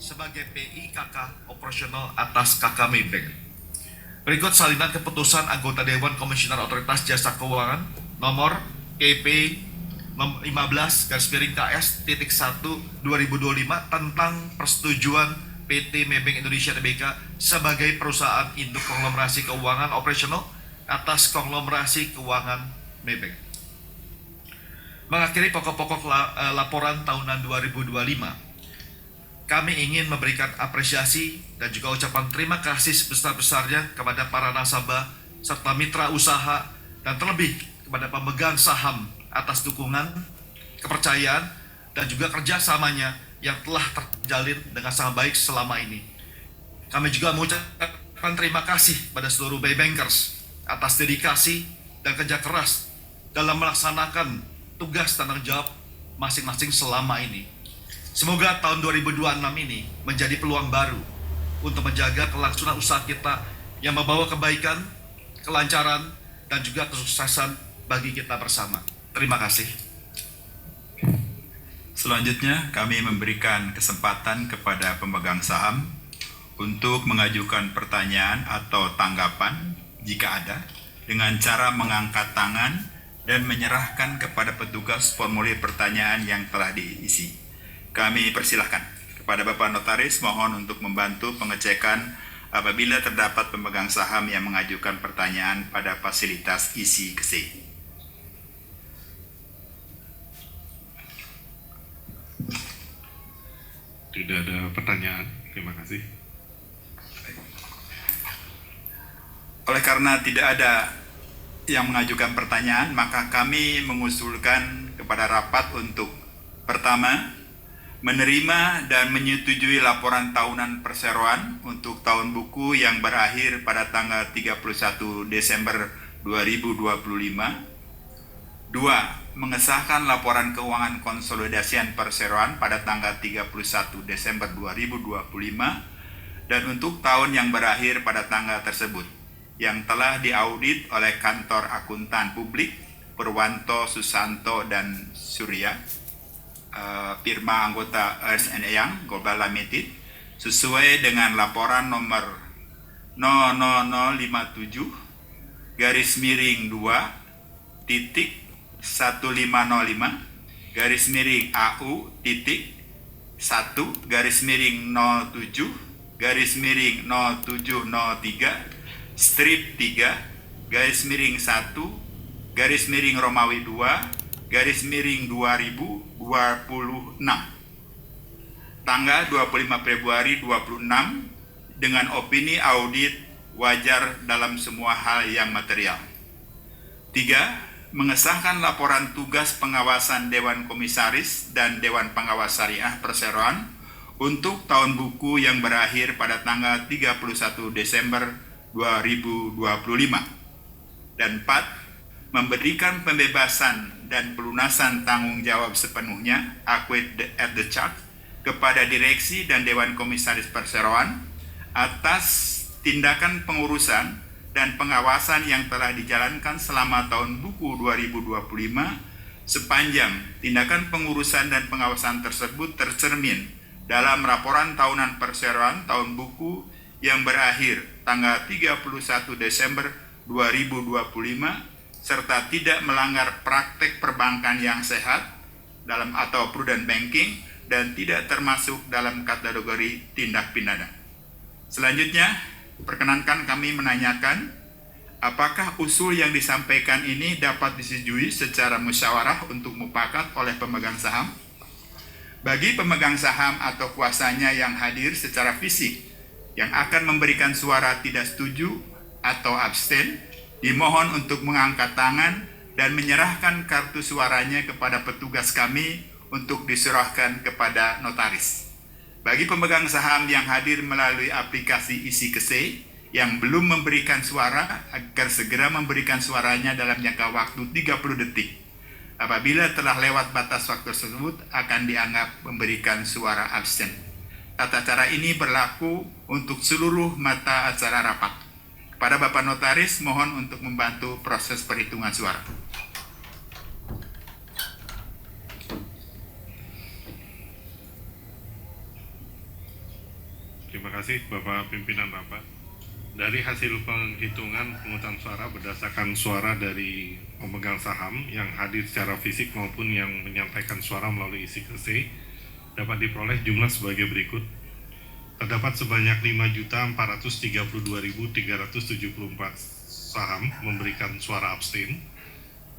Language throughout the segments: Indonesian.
sebagai PI KK operasional atas KK Maybank. Berikut salinan keputusan anggota Dewan Komisioner Otoritas Jasa Keuangan nomor KP 15-KS-1/2025 tentang persetujuan PT Maybank Indonesia Tbk sebagai perusahaan induk konglomerasi keuangan operasional atas konglomerasi keuangan Maybank. Mengakhiri pokok-pokok laporan tahunan 2025, kami ingin memberikan apresiasi dan juga ucapan terima kasih sebesar-besarnya kepada para nasabah serta mitra usaha dan terlebih kepada pemegang saham atas dukungan, kepercayaan, dan juga kerjasamanya yang telah terjalin dengan sangat baik selama ini. Kami juga mengucapkan terima kasih pada seluruh Maybankers atas dedikasi dan kerja keras dalam melaksanakan tugas dan tanggung jawab masing-masing selama ini. Semoga tahun 2026 ini menjadi peluang baru untuk menjaga kelangsungan usaha kita yang membawa kebaikan, kelancaran, dan juga kesuksesan bagi kita bersama. Terima kasih. Selanjutnya, kami memberikan kesempatan kepada pemegang saham untuk mengajukan pertanyaan atau tanggapan jika ada dengan cara mengangkat tangan dan menyerahkan kepada petugas formulir pertanyaan yang telah diisi. Kami persilahkan kepada Bapak Notaris mohon untuk membantu pengecekan apabila terdapat pemegang saham yang mengajukan pertanyaan pada fasilitas isi KSE. Tidak ada pertanyaan. Terima kasih. Oleh karena tidak ada yang mengajukan pertanyaan, maka kami mengusulkan kepada rapat untuk pertama, menerima dan menyetujui laporan tahunan perseroan untuk tahun buku yang berakhir pada tanggal 31 Desember 2025. Dua, mengesahkan laporan keuangan konsolidasian perseroan pada tanggal 31 Desember 2025 dan untuk tahun yang berakhir pada tanggal tersebut yang telah diaudit oleh Kantor Akuntan Publik Purwanto Susanto dan Surya, firma anggota Ernst & Young Global Limited, sesuai dengan laporan nomor 00057 garis miring 2 titik 1505 garis miring AU titik 1 garis miring 07 garis miring 0703 strip 3 garis miring 1 garis miring Romawi 2 garis miring 2026 tanggal 25 Februari 26 dengan opini audit wajar dalam semua hal yang material. 3. Mengesahkan laporan tugas pengawasan Dewan Komisaris dan Dewan Pengawas Syariah Perseroan untuk tahun buku yang berakhir pada tanggal 31 Desember 2025. Dan 4. Memberikan pembebasan dan pelunasan tanggung jawab sepenuhnya acquit at the chart kepada direksi dan Dewan Komisaris Perseroan atas tindakan pengurusan dan pengawasan yang telah dijalankan selama tahun buku 2025 sepanjang tindakan pengurusan dan pengawasan tersebut tercermin dalam laporan tahunan perseroan tahun buku yang berakhir tanggal 31 Desember 2025 serta tidak melanggar praktek perbankan yang sehat dalam atau prudent banking dan tidak termasuk dalam kategori tindak pidana. Selanjutnya, perkenankan kami menanyakan apakah usul yang disampaikan ini dapat disetujui secara musyawarah untuk mufakat oleh pemegang saham? Bagi pemegang saham atau kuasanya yang hadir secara fisik yang akan memberikan suara tidak setuju atau abstain, dimohon untuk mengangkat tangan dan menyerahkan kartu suaranya kepada petugas kami untuk diserahkan kepada notaris. Bagi pemegang saham yang hadir melalui aplikasi isi KSE yang belum memberikan suara, agar segera memberikan suaranya dalam jangka waktu 30 detik. Apabila telah lewat batas waktu tersebut, akan dianggap memberikan suara absen. Tata cara ini berlaku untuk seluruh mata acara rapat. Pada Bapak Notaris, mohon untuk membantu proses perhitungan suara. Terima kasih Bapak Pimpinan Rapat. Dari hasil penghitungan pemungutan suara berdasarkan suara dari pemegang saham yang hadir secara fisik maupun yang menyampaikan suara melalui isi KC, dapat diperoleh jumlah sebagai berikut. Terdapat sebanyak 5.432.374 saham memberikan suara abstain.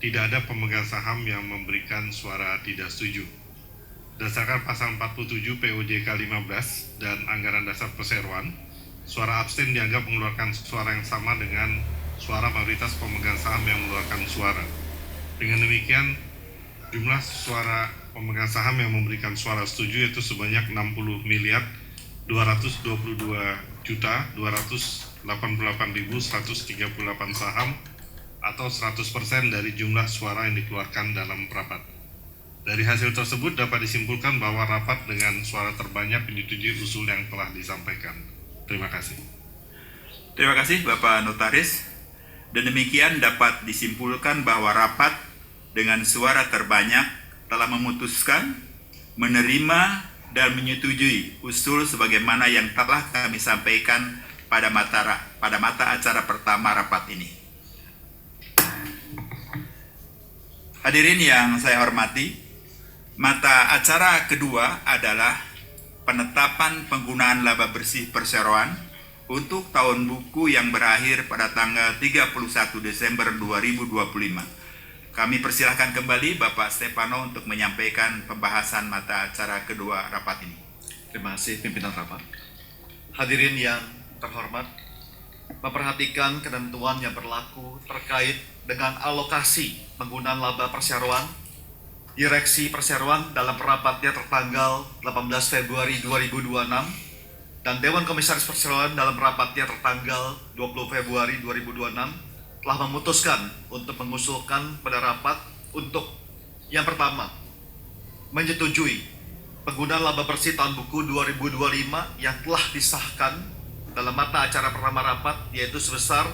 Tidak ada pemegang saham yang memberikan suara tidak setuju. Berdasarkan pasal 47 POJK 15 dan anggaran dasar perseroan, suara abstain dianggap mengeluarkan suara yang sama dengan suara mayoritas pemegang saham yang mengeluarkan suara. Dengan demikian, jumlah suara pemegang saham yang memberikan suara setuju yaitu sebanyak 60.222.288.138 saham atau 100% dari jumlah suara yang dikeluarkan dalam rapat. Dari hasil tersebut dapat disimpulkan bahwa rapat dengan suara terbanyak menyetujui usul yang telah disampaikan. Terima kasih. Terima kasih Bapak Notaris. Dan demikian dapat disimpulkan bahwa rapat dengan suara terbanyak telah memutuskan, menerima, dan menyetujui usul sebagaimana yang telah kami sampaikan pada mata acara pertama rapat ini. Hadirin yang saya hormati, mata acara kedua adalah penetapan penggunaan laba bersih perseroan untuk tahun buku yang berakhir pada tanggal 31 Desember 2025. Kami persilahkan kembali Bapak Stefano untuk menyampaikan pembahasan mata acara kedua rapat ini. Terima kasih pimpinan rapat. Hadirin yang terhormat, memperhatikan ketentuan yang berlaku terkait dengan alokasi penggunaan laba perseroan, Direksi Perseroan dalam rapatnya tertanggal 18 Februari 2026 dan Dewan Komisaris Perseroan dalam rapatnya tertanggal 20 Februari 2026 telah memutuskan untuk mengusulkan pada rapat untuk yang pertama, menyetujui penggunaan laba bersih tahun buku 2025 yang telah disahkan dalam mata acara pertama rapat, yaitu sebesar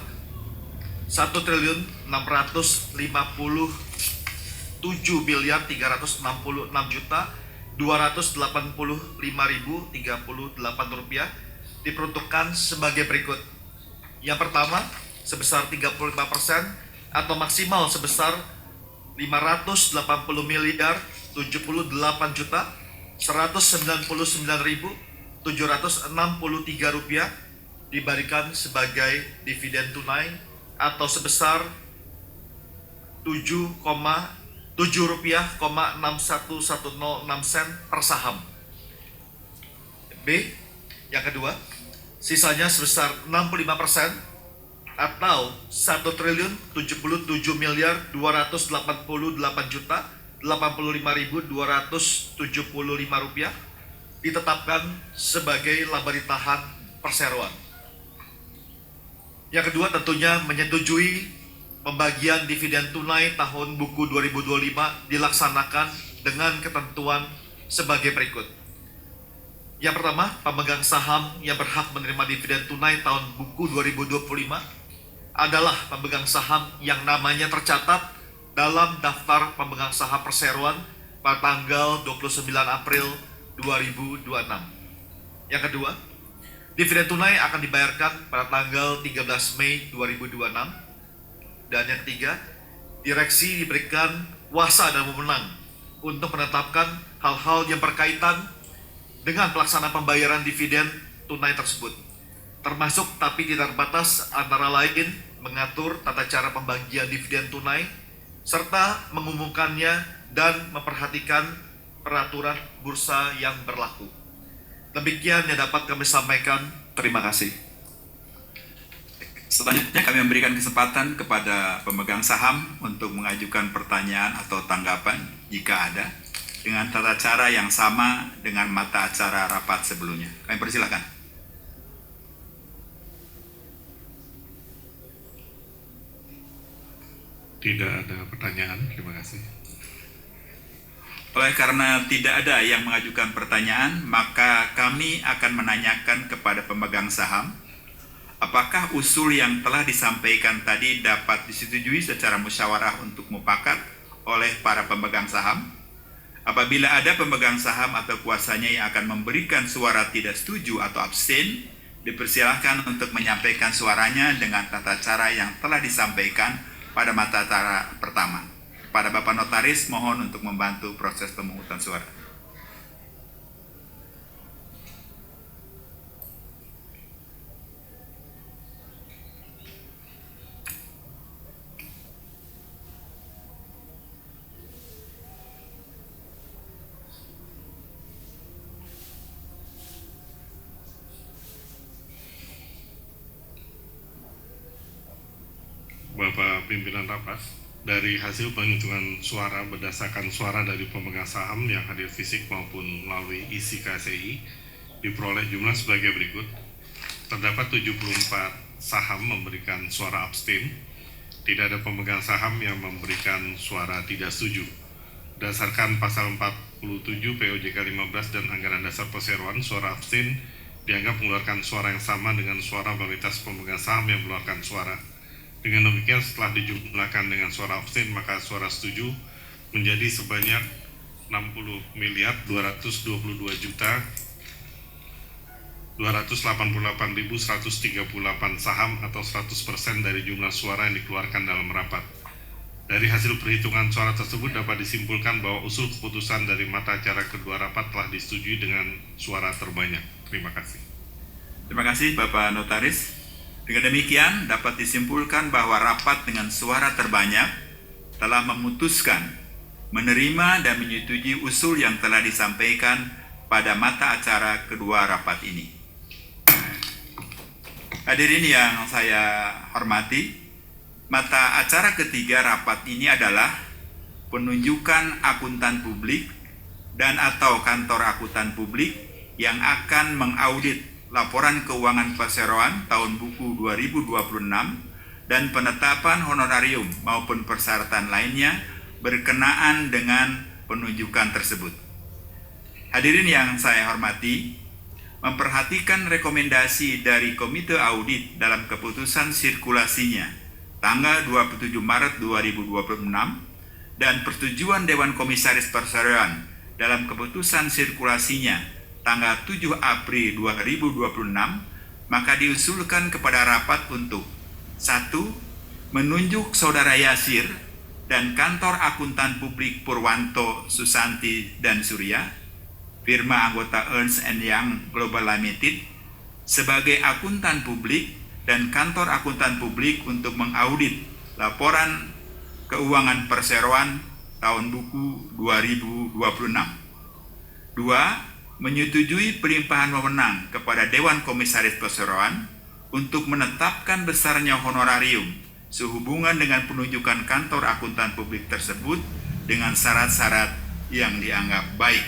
1.366.285.038 rupiah diperuntukkan sebagai berikut. Yang pertama, sebesar 35% atau maksimal sebesar 580.198.199.763 rupiah diberikan sebagai dividen tunai atau sebesar 7,6106 sen per saham. B. Yang kedua, sisanya sebesar 65% atau 1.278.285.275 rupiah ditetapkan sebagai laba ditahan perseroan. Yang kedua tentunya menyetujui pembagian dividen tunai tahun buku 2025 dilaksanakan dengan ketentuan sebagai berikut. Yang pertama, pemegang saham yang berhak menerima dividen tunai tahun buku 2025 adalah pemegang saham yang namanya tercatat dalam daftar pemegang saham perseroan pada tanggal 29 April 2026. Yang kedua, dividen tunai akan dibayarkan pada tanggal 13 Mei 2026. Dan yang ketiga, direksi diberikan kuasa dan wewenang untuk menetapkan hal-hal yang berkaitan dengan pelaksanaan pembayaran dividen tunai tersebut, termasuk tapi tidak terbatas antara lain mengatur tata cara pembagian dividen tunai serta mengumumkannya dan memperhatikan peraturan bursa yang berlaku. Demikian yang dapat kami sampaikan. Terima kasih. Selanjutnya kami memberikan kesempatan kepada pemegang saham untuk mengajukan pertanyaan atau tanggapan jika ada, dengan tata cara yang sama dengan mata acara rapat sebelumnya. Kami persilakan. Tidak ada pertanyaan, terima kasih. Oleh karena tidak ada yang mengajukan pertanyaan, maka kami akan menanyakan kepada pemegang saham, apakah usul yang telah disampaikan tadi dapat disetujui secara musyawarah untuk mufakat oleh para pemegang saham? Apabila ada pemegang saham atau kuasanya yang akan memberikan suara tidak setuju atau abstain, dipersilahkan untuk menyampaikan suaranya dengan tata cara yang telah disampaikan pada mata acara pertama. Pada Bapak Notaris, mohon untuk membantu proses pemungutan suara. Bapak Pimpinan Rapat, dari hasil penghitungan suara berdasarkan suara dari pemegang saham yang hadir fisik maupun melalui isi KSEI, diperoleh jumlah sebagai berikut. Terdapat 74 saham memberikan suara abstain, tidak ada pemegang saham yang memberikan suara tidak setuju. Berdasarkan pasal 47 POJK 15 dan Anggaran Dasar Perseroan, suara abstain dianggap mengeluarkan suara yang sama dengan suara mayoritas pemegang saham yang mengeluarkan suara. Dengan demikian, setelah dijumlahkan dengan suara abstain, maka suara setuju menjadi sebanyak 60.288.138 saham atau 100% dari jumlah suara yang dikeluarkan dalam rapat. Dari hasil perhitungan suara tersebut dapat disimpulkan bahwa usul keputusan dari mata acara kedua rapat telah disetujui dengan suara terbanyak. Terima kasih. Terima kasih Bapak Notaris. Dengan demikian dapat disimpulkan bahwa rapat dengan suara terbanyak telah memutuskan menerima dan menyetujui usul yang telah disampaikan pada mata acara kedua rapat ini. Hadirin yang saya hormati, mata acara ketiga rapat ini adalah penunjukan akuntan publik dan atau kantor akuntan publik yang akan mengaudit laporan keuangan perseroan tahun buku 2026 dan penetapan honorarium maupun persyaratan lainnya berkenaan dengan penunjukan tersebut. Hadirin yang saya hormati, memperhatikan rekomendasi dari Komite Audit dalam keputusan sirkulasinya tanggal 27 Maret 2026 dan persetujuan Dewan Komisaris Perseroan dalam keputusan sirkulasinya tanggal 7 April 2026, maka diusulkan kepada rapat untuk 1. Menunjuk Saudara Yasir dan kantor akuntan publik Purwanto, Susanti, dan Surya, firma anggota Ernst & Young Global Limited, sebagai akuntan publik dan kantor akuntan publik untuk mengaudit laporan keuangan perseroan tahun buku 2026. 2. Menyetujui pelimpahan wewenang kepada Dewan Komisaris Perseroan untuk menetapkan besarnya honorarium sehubungan dengan penunjukan kantor akuntan publik tersebut dengan syarat-syarat yang dianggap baik.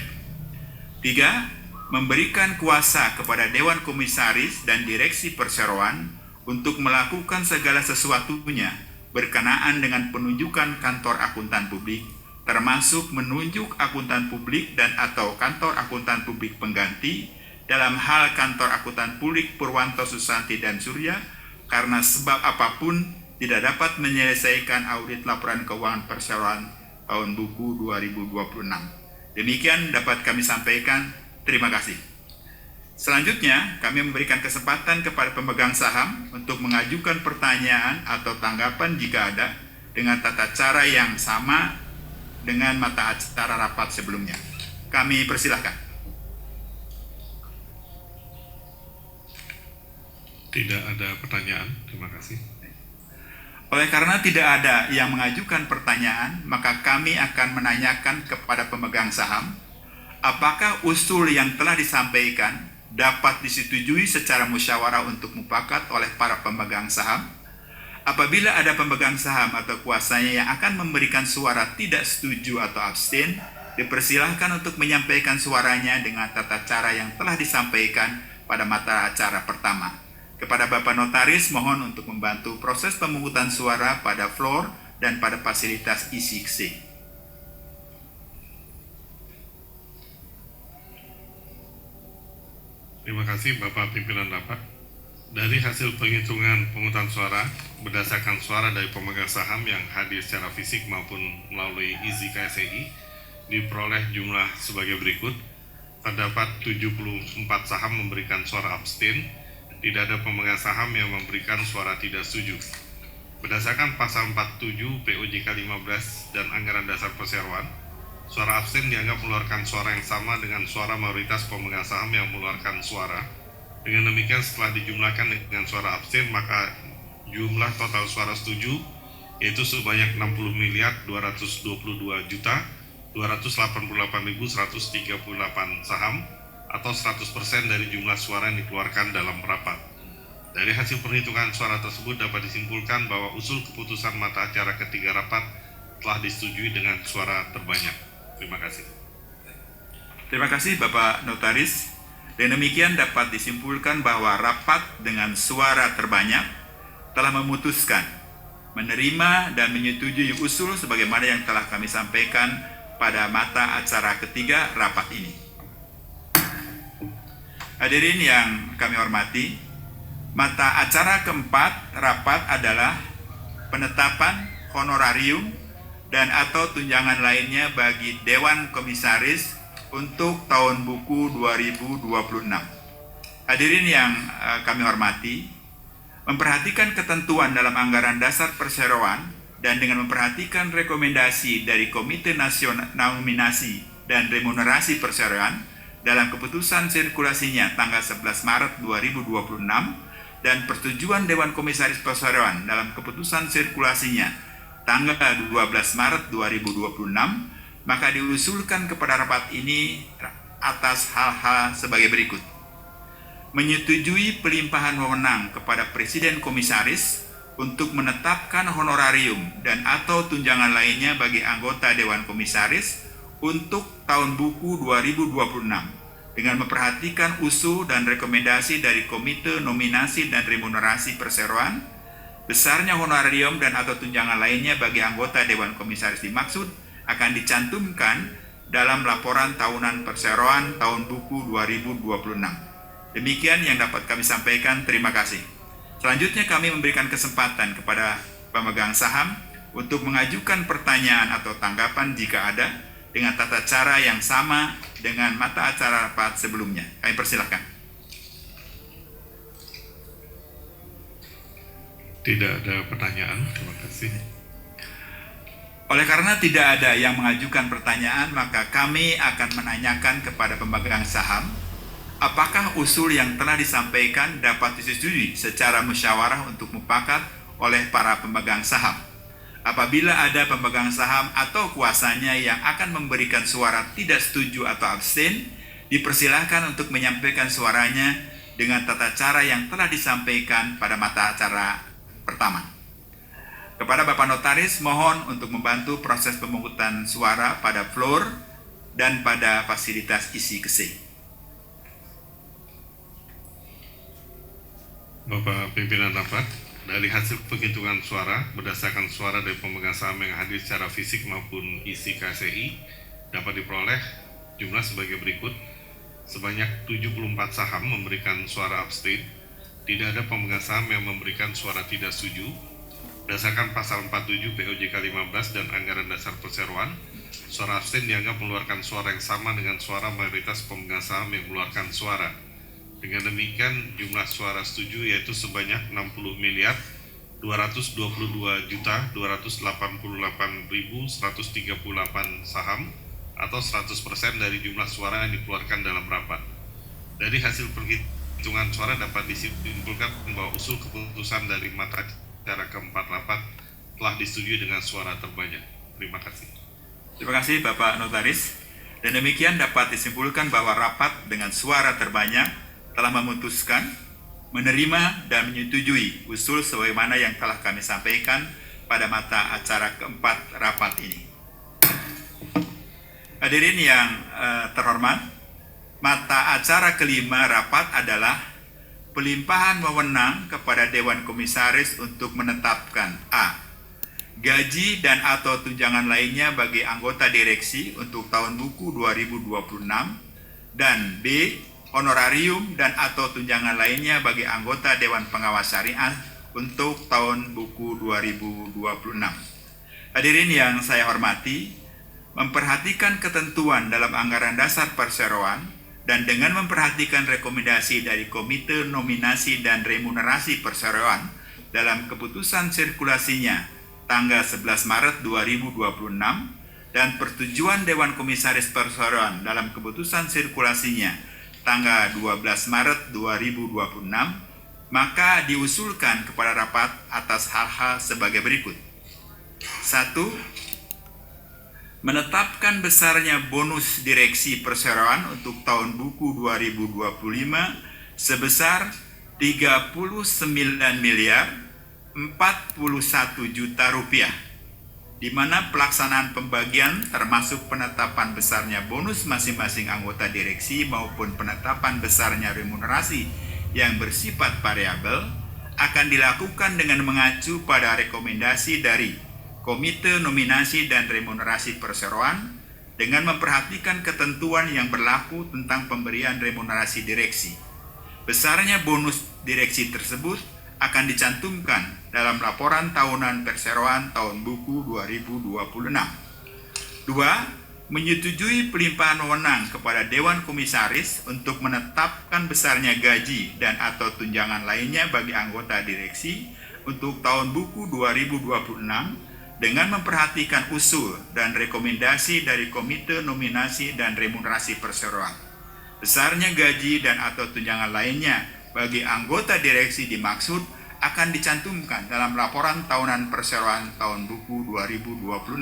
3. Memberikan kuasa kepada Dewan Komisaris dan Direksi Perseroan untuk melakukan segala sesuatunya berkenaan dengan penunjukan kantor akuntan publik, termasuk menunjuk akuntan publik dan atau kantor akuntan publik pengganti dalam hal kantor akuntan publik Purwanto, Susanti, dan Surya karena sebab apapun tidak dapat menyelesaikan audit laporan keuangan perseroan tahun buku 2026. Demikian dapat kami sampaikan. Terima kasih. Selanjutnya, kami memberikan kesempatan kepada pemegang saham untuk mengajukan pertanyaan atau tanggapan jika ada dengan tata cara yang sama dengan mata acara rapat sebelumnya. Kami persilahkan. Tidak ada pertanyaan, terima kasih. Oleh karena tidak ada yang mengajukan pertanyaan, maka kami akan menanyakan kepada pemegang saham, apakah usul yang telah disampaikan dapat disetujui secara musyawarah untuk mufakat oleh para pemegang saham? Apabila ada pemegang saham atau kuasanya yang akan memberikan suara tidak setuju atau abstain, dipersilahkan untuk menyampaikan suaranya dengan tata cara yang telah disampaikan pada mata acara pertama. Kepada Bapak Notaris, mohon untuk membantu proses pemungutan suara pada floor dan pada fasilitas E6C. Terima kasih Bapak Pimpinan Rapat. Dari hasil penghitungan pemungutan suara berdasarkan suara dari pemegang saham yang hadir secara fisik maupun melalui izin KSEI, diperoleh jumlah sebagai berikut. Terdapat 74 saham memberikan suara abstain, tidak ada pemegang saham yang memberikan suara tidak setuju. Berdasarkan pasal 47 POJK 15 dan Anggaran Dasar Perseroan, suara abstain dianggap mengeluarkan suara yang sama dengan suara mayoritas pemegang saham yang mengeluarkan suara. Dengan demikian, setelah dijumlahkan dengan suara abstain, maka jumlah total suara setuju yaitu sebanyak 60.222.288.138 saham atau 100% dari jumlah suara yang dikeluarkan dalam rapat. Dari hasil perhitungan suara tersebut dapat disimpulkan bahwa usul keputusan mata acara ketiga rapat telah disetujui dengan suara terbanyak. Terima kasih. Terima kasih Bapak Notaris. Dan demikian dapat disimpulkan bahwa rapat dengan suara terbanyak telah memutuskan menerima dan menyetujui usul sebagaimana yang telah kami sampaikan pada mata acara ketiga rapat ini. Hadirin yang kami hormati, mata acara keempat rapat adalah penetapan honorarium dan atau tunjangan lainnya bagi Dewan Komisaris untuk tahun buku 2026. Hadirin yang kami hormati, memperhatikan ketentuan dalam Anggaran Dasar Perseroan dan dengan memperhatikan rekomendasi dari Komite Nasional Nominasi dan Remunerasi Perseroan dalam keputusan sirkulasinya tanggal 11 Maret 2026 dan persetujuan Dewan Komisaris Perseroan dalam keputusan sirkulasinya tanggal 12 Maret 2026, maka diusulkan kepada rapat ini atas hal-hal sebagai berikut. Menyetujui pelimpahan wewenang kepada Presiden Komisaris untuk menetapkan honorarium dan atau tunjangan lainnya bagi anggota Dewan Komisaris untuk tahun buku 2026 dengan memperhatikan usul dan rekomendasi dari Komite Nominasi dan Remunerasi Perseroan. Besarnya honorarium dan atau tunjangan lainnya bagi anggota Dewan Komisaris dimaksud akan dicantumkan dalam laporan tahunan Perseroan tahun buku 2026. Demikian yang dapat kami sampaikan, terima kasih. Selanjutnya kami memberikan kesempatan kepada pemegang saham untuk mengajukan pertanyaan atau tanggapan jika ada dengan tata cara yang sama dengan mata acara rapat sebelumnya. Kami persilahkan. Tidak ada pertanyaan, terima kasih. Oleh karena tidak ada yang mengajukan pertanyaan, maka kami akan menanyakan kepada pemegang saham, apakah usul yang telah disampaikan dapat disetujui secara musyawarah untuk mufakat oleh para pemegang saham. Apabila ada pemegang saham atau kuasanya yang akan memberikan suara tidak setuju atau abstain, dipersilahkan untuk menyampaikan suaranya dengan tata cara yang telah disampaikan pada mata acara pertama. Kepada Bapak Notaris, mohon untuk membantu proses pemungutan suara pada floor dan pada fasilitas isi KC. Bapak Pimpinan Rapat, dari hasil penghitungan suara berdasarkan suara dari pemegang saham yang hadir secara fisik maupun isi KCI dapat diperoleh jumlah sebagai berikut. Sebanyak 74 saham memberikan suara abstain, tidak ada pemegang saham yang memberikan suara tidak setuju. Berdasarkan pasal 47 POJK 15 dan Anggaran Dasar Perseroan, suara abstain dianggap mengeluarkan suara yang sama dengan suara mayoritas pemegang saham yang mengeluarkan suara. Dengan demikian, jumlah suara setuju yaitu sebanyak 60.222.288.138 saham atau 100% dari jumlah suara yang dikeluarkan dalam rapat. Dari hasil perhitungan suara dapat disimpulkan bahwa usul keputusan dari mata acara keempat rapat telah disetujui dengan suara terbanyak. Terima kasih. Terima kasih Bapak Notaris. Dan demikian dapat disimpulkan bahwa rapat dengan suara terbanyak telah memutuskan menerima dan menyetujui usul sebagaimana yang telah kami sampaikan pada mata acara keempat rapat ini. Hadirin yang terhormat, mata acara kelima rapat adalah pelimpahan wewenang kepada Dewan Komisaris untuk menetapkan A. Gaji dan atau tunjangan lainnya bagi anggota direksi untuk tahun buku 2026 dan B. Honorarium dan atau tunjangan lainnya bagi anggota Dewan Pengawas Syariah untuk tahun buku 2026. Hadirin yang saya hormati, memperhatikan ketentuan dalam anggaran dasar perseroan dan dengan memperhatikan rekomendasi dari Komite Nominasi dan Remunerasi Perseroan dalam keputusan sirkulasinya tanggal 11 Maret 2026 dan persetujuan Dewan Komisaris Perseroan dalam keputusan sirkulasinya tanggal 12 Maret 2026, maka diusulkan kepada rapat atas hal-hal sebagai berikut. 1. Menetapkan besarnya bonus direksi perseroan untuk tahun buku 2025 sebesar 39 miliar 41 juta rupiah, di mana pelaksanaan pembagian termasuk penetapan besarnya bonus masing-masing anggota direksi maupun penetapan besarnya remunerasi yang bersifat variabel akan dilakukan dengan mengacu pada rekomendasi dari Komite Nominasi dan Remunerasi Perseroan dengan memperhatikan ketentuan yang berlaku tentang pemberian remunerasi direksi. Besarnya bonus direksi tersebut akan dicantumkan dalam laporan tahunan perseroan tahun buku 2026. 2. Menyetujui pelimpahan wewenang kepada Dewan Komisaris untuk menetapkan besarnya gaji dan atau tunjangan lainnya bagi anggota direksi untuk tahun buku 2026 dengan memperhatikan usul dan rekomendasi dari Komite Nominasi dan Remunerasi Perseroan. Besarnya gaji dan atau tunjangan lainnya bagi anggota direksi dimaksud akan dicantumkan dalam laporan tahunan perseroan tahun buku 2026.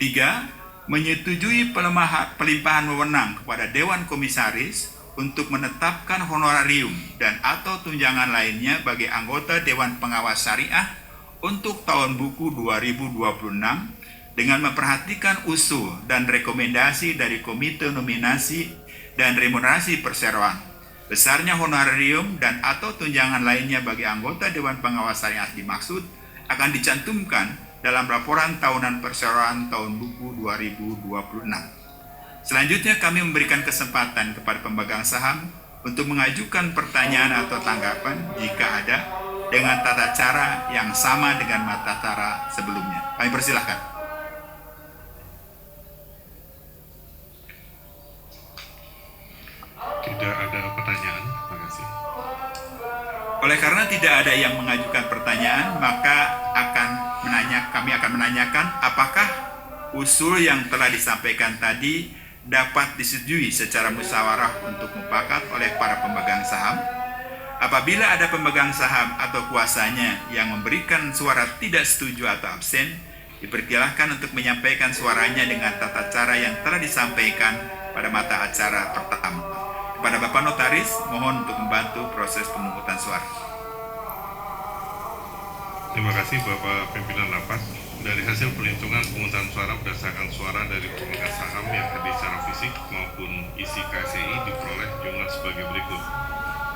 3. Menyetujui pelimpahan wewenang kepada Dewan Komisaris untuk menetapkan honorarium dan atau tunjangan lainnya bagi anggota Dewan Pengawas Syariah untuk tahun buku 2026 dengan memperhatikan usul dan rekomendasi dari Komite Nominasi dan Remunerasi Perseroan. Besarnya honorarium dan atau tunjangan lainnya bagi anggota Dewan Pengawas Syariah dimaksud akan dicantumkan dalam laporan tahunan perseroan tahun buku 2026. Selanjutnya kami memberikan kesempatan kepada pemegang saham untuk mengajukan pertanyaan atau tanggapan jika ada dengan tata cara yang sama dengan tata cara sebelumnya. Kami persilahkan. Tidak ada pertanyaan, terima kasih. Oleh karena tidak ada yang mengajukan pertanyaan, maka kami akan menanyakan apakah usul yang telah disampaikan tadi dapat disetujui secara musyawarah untuk mufakat oleh para pemegang saham. Apabila ada pemegang saham atau kuasanya yang memberikan suara tidak setuju atau absen, dipersilahkan untuk menyampaikan suaranya dengan tata cara yang telah disampaikan pada mata acara pertama. Kepada Bapak Notaris, mohon untuk membantu proses pemungutan suara. Terima kasih Bapak Pimpinan Rapat. Dari hasil perhitungan pemungutan suara berdasarkan suara dari pemegang saham yang hadir secara fisik maupun isi KSI diperoleh jumlah sebagai berikut.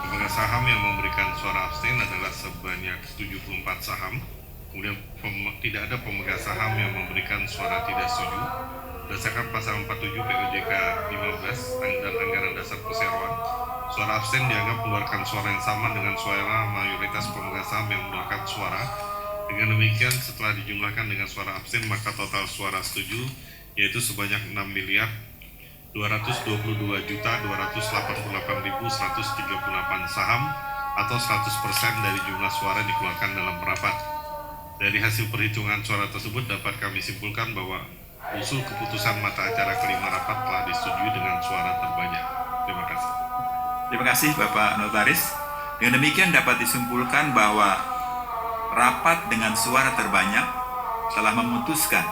Pemegang saham yang memberikan suara abstain adalah sebanyak 74 saham. Kemudian tidak ada pemegang saham yang memberikan suara tidak setuju. Berdasarkan pasal 47 POJK 15 dan anggaran dasar perseroan, suara abstain dianggap mengeluarkan suara yang sama dengan suara mayoritas pemegang saham yang mengeluarkan suara. Dengan demikian, setelah dijumlahkan dengan suara abstain, maka total suara setuju yaitu sebanyak 6.222.288.138 saham atau 100% dari jumlah suara yang dikeluarkan dalam rapat. Dari hasil perhitungan suara tersebut dapat kami simpulkan bahwa usul keputusan mata acara kelima rapat telah disetujui dengan suara terbanyak. Terima kasih. Terima kasih Bapak Notaris. Dengan demikian dapat disimpulkan bahwa rapat dengan suara terbanyak telah memutuskan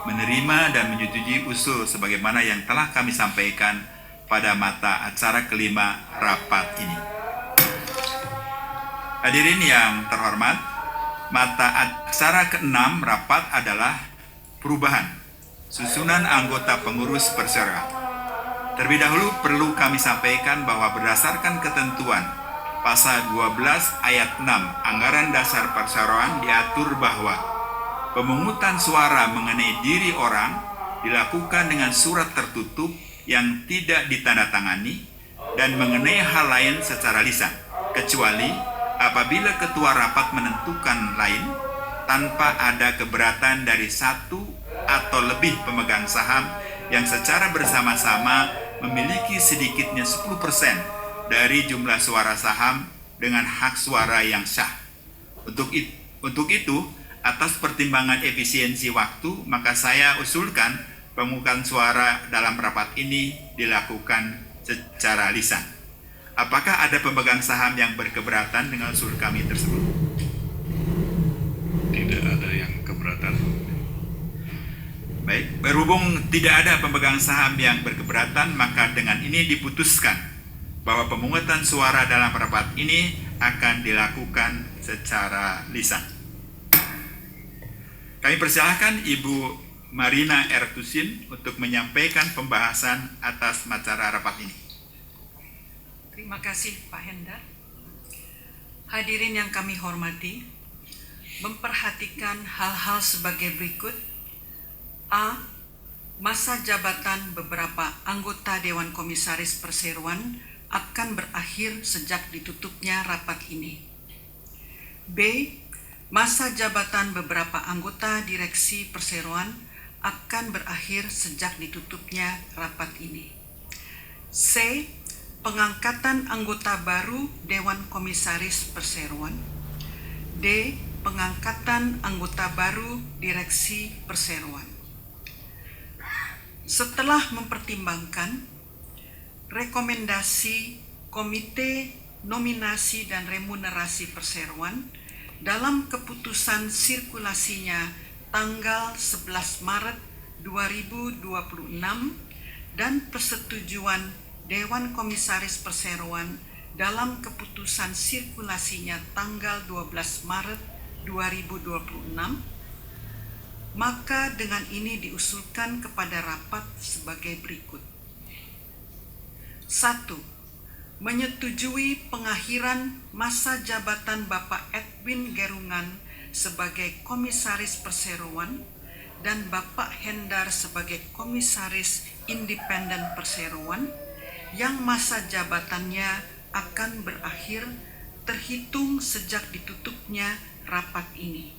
menerima dan menyetujui usul sebagaimana yang telah kami sampaikan pada mata acara kelima rapat ini. Hadirin yang terhormat, mata acara ke-6 rapat adalah perubahan susunan anggota pengurus perseroan. Terlebih dahulu perlu kami sampaikan bahwa berdasarkan ketentuan Pasal 12 ayat 6 Anggaran Dasar Perseroan diatur bahwa pemungutan suara mengenai diri orang dilakukan dengan surat tertutup yang tidak ditandatangani dan mengenai hal lain secara lisan, kecuali apabila ketua rapat menentukan lain tanpa ada keberatan dari satu atau lebih pemegang saham yang secara bersama-sama memiliki sedikitnya 10% dari jumlah suara saham dengan hak suara yang sah. Untuk itu, atas pertimbangan efisiensi waktu, maka saya usulkan pemungutan suara dalam rapat ini dilakukan secara lisan. Apakah ada pemegang saham yang berkeberatan dengan usul kami tersebut? Tidak ada yang keberatan. Baik, berhubung tidak ada pemegang saham yang berkeberatan, maka dengan ini diputuskan bahwa pemungutan suara dalam rapat ini akan dilakukan secara lisan. Kami persilahkan Ibu Marina Ertusin untuk menyampaikan pembahasan atas acara rapat ini. Terima kasih Pak Hendar. Hadirin yang kami hormati, memperhatikan hal-hal sebagai berikut. A. Masa jabatan beberapa anggota Dewan Komisaris Perseroan akan berakhir sejak ditutupnya rapat ini. B. Masa jabatan beberapa anggota Direksi Perseroan akan berakhir sejak ditutupnya rapat ini. C. Pengangkatan anggota baru Dewan Komisaris Perseroan. D. Pengangkatan anggota baru Direksi Perseroan. Setelah mempertimbangkan rekomendasi Komite Nominasi dan Remunerasi Perseroan dalam keputusan sirkulasinya tanggal 11 Maret 2026 dan persetujuan Dewan Komisaris Perseroan dalam keputusan sirkulasinya tanggal 12 Maret 2026, maka dengan ini diusulkan kepada rapat sebagai berikut. 1. Menyetujui pengakhiran masa jabatan Bapak Edwin Gerungan sebagai Komisaris Perseroan dan Bapak Hendar sebagai Komisaris Independen Perseroan yang masa jabatannya akan berakhir terhitung sejak ditutupnya rapat ini.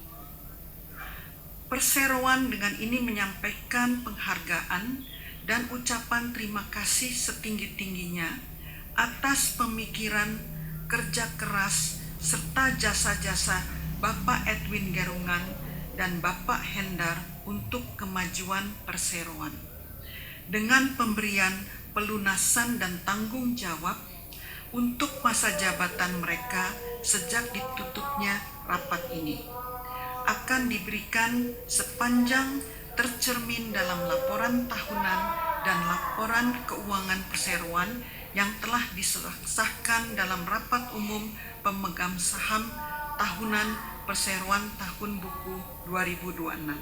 Perseroan dengan ini menyampaikan penghargaan dan ucapan terima kasih setinggi-tingginya atas pemikiran, kerja keras, serta jasa-jasa Bapak Edwin Gerungan dan Bapak Hendar untuk kemajuan Perseroan. Dengan pemberian pelunasan dan tanggung jawab untuk masa jabatan mereka sejak ditutupnya rapat ini akan diberikan sepanjang tercermin dalam laporan tahunan dan laporan keuangan Perseroan yang telah disahkan dalam rapat umum pemegang saham tahunan Perseroan tahun buku 2026.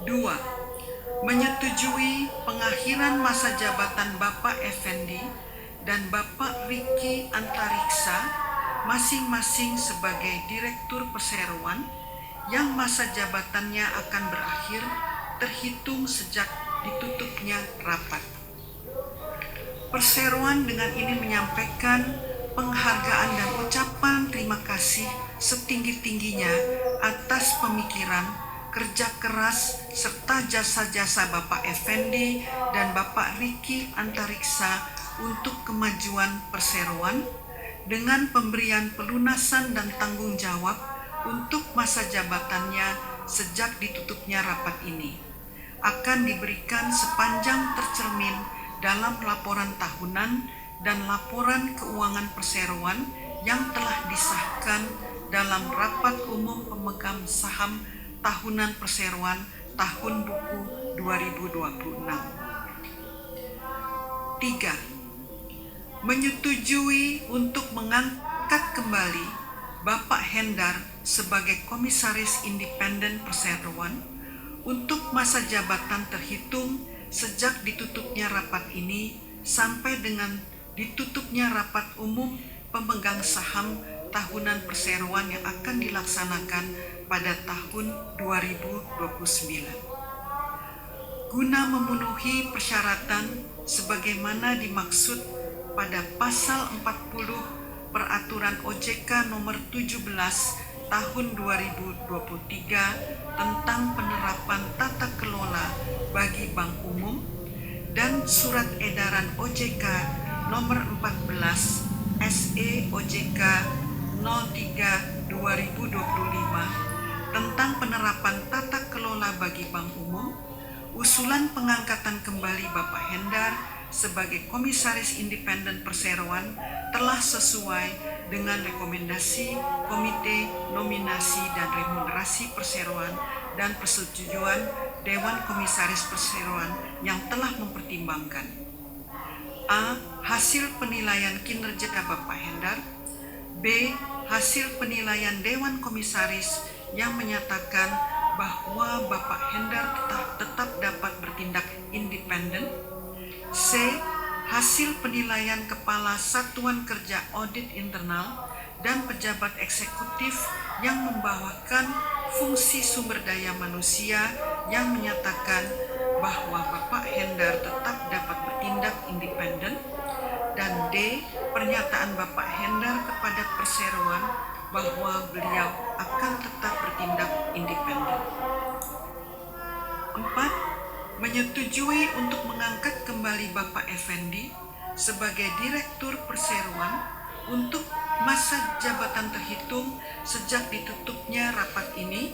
2. Menyetujui pengakhiran masa jabatan Bapak Effendi dan Bapak Ricky Antariksa masing-masing sebagai Direktur Perseroan yang masa jabatannya akan berakhir terhitung sejak ditutupnya rapat. Perseroan dengan ini menyampaikan penghargaan dan ucapan terima kasih setinggi-tingginya atas pemikiran, kerja keras, serta jasa-jasa Bapak Effendi dan Bapak Ricky Antariksa untuk kemajuan Perseroan dengan pemberian pelunasan dan tanggung jawab untuk masa jabatannya sejak ditutupnya rapat ini akan diberikan sepanjang tercermin dalam laporan tahunan dan laporan keuangan Perseroan yang telah disahkan dalam rapat umum pemegang saham tahunan Perseroan tahun buku 2026. 3. Menyetujui untuk mengangkat kembali Bapak Hendar sebagai Komisaris Independen Perseroan untuk masa jabatan terhitung sejak ditutupnya rapat ini sampai dengan ditutupnya rapat umum pemegang saham tahunan Perseroan yang akan dilaksanakan pada tahun 2029. Guna memenuhi persyaratan sebagaimana dimaksud pada pasal 40 Peraturan OJK nomor 17 tahun 2023 tentang penerapan tata kelola bagi bank umum dan Surat Edaran OJK nomor 14 SE OJK 03 2025 tentang penerapan tata kelola bagi bank umum, usulan pengangkatan kembali Bapak Hendar sebagai Komisaris Independen Perseroan telah sesuai dengan rekomendasi Komite Nominasi dan Remunerasi Perseroan dan persetujuan Dewan Komisaris Perseroan yang telah mempertimbangkan A. Hasil penilaian kinerja Bapak Hendar. B. Hasil penilaian Dewan Komisaris yang menyatakan bahwa Bapak Hendar tetap dapat bertindak independen. C. Hasil penilaian Kepala Satuan Kerja Audit Internal dan pejabat eksekutif yang membawakan fungsi sumber daya manusia yang menyatakan bahwa Bapak Hendar tetap dapat bertindak independen. Dan D. Pernyataan Bapak Hendar kepada Perseroan bahwa beliau akan tetap bertindak independen. 4. Menyetujui untuk mengangkat kembali Bapak Effendi sebagai Direktur Perseroan untuk masa jabatan terhitung sejak ditutupnya rapat ini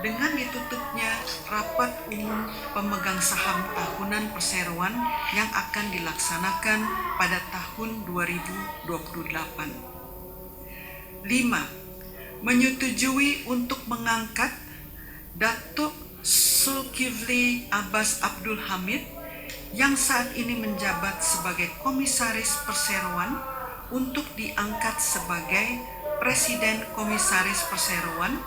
dengan ditutupnya rapat umum pemegang saham tahunan Perseroan yang akan dilaksanakan pada tahun 2028. 5. Menyetujui untuk mengangkat Datuk Zulkifli Abbas Abdul Hamid yang saat ini menjabat sebagai Komisaris Perseroan untuk diangkat sebagai Presiden Komisaris Perseroan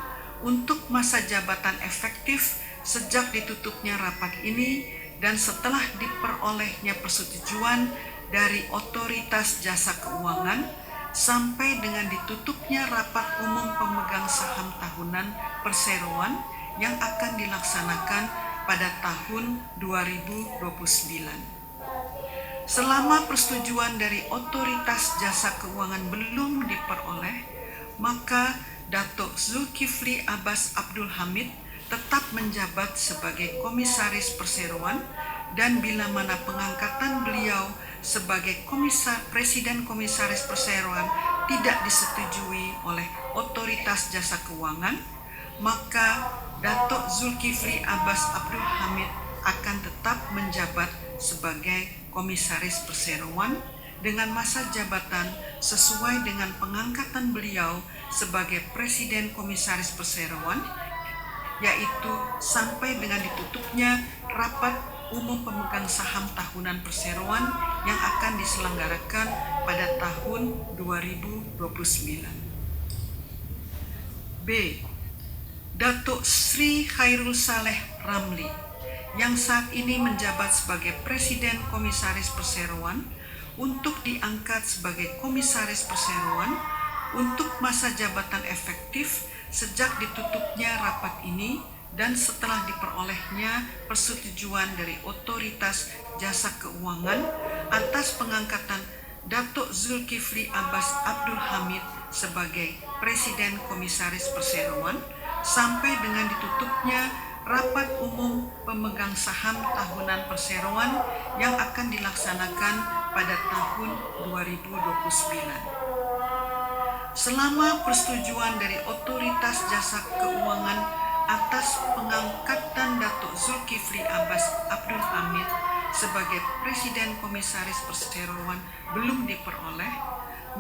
untuk masa jabatan efektif sejak ditutupnya rapat ini dan setelah diperolehnya persetujuan dari Otoritas Jasa Keuangan sampai dengan ditutupnya rapat umum pemegang saham tahunan Perseroan yang akan dilaksanakan pada tahun 2029. Selama persetujuan dari Otoritas Jasa Keuangan belum diperoleh, maka Datuk Zulkifli Abbas Abdul Hamid tetap menjabat sebagai Komisaris Perseroan dan bila mana pengangkatan beliau sebagai Presiden Komisaris Perseroan tidak disetujui oleh Otoritas Jasa Keuangan, maka Datuk Zulkifli Abbas Abdul Hamid akan tetap menjabat sebagai Komisaris Perseroan dengan masa jabatan sesuai dengan pengangkatan beliau sebagai Presiden Komisaris Perseroan, yaitu sampai dengan ditutupnya rapat umum pemegang saham tahunan Perseroan yang akan diselenggarakan pada tahun 2029. B. Datuk Sri Khairul Saleh Ramli yang saat ini menjabat sebagai Presiden Komisaris Perseroan untuk diangkat sebagai Komisaris Perseroan untuk masa jabatan efektif sejak ditutupnya rapat ini dan setelah diperolehnya persetujuan dari Otoritas Jasa Keuangan atas pengangkatan Datuk Zulkifli Abbas Abdul Hamid sebagai Presiden Komisaris Perseroan sampai dengan ditutupnya rapat umum pemegang saham tahunan Perseroan yang akan dilaksanakan pada tahun 2029. Selama persetujuan dari Otoritas Jasa Keuangan atas pengangkatan Datuk Zulkifli Abbas Abdul Hamid sebagai Presiden Komisaris Perseroan belum diperoleh,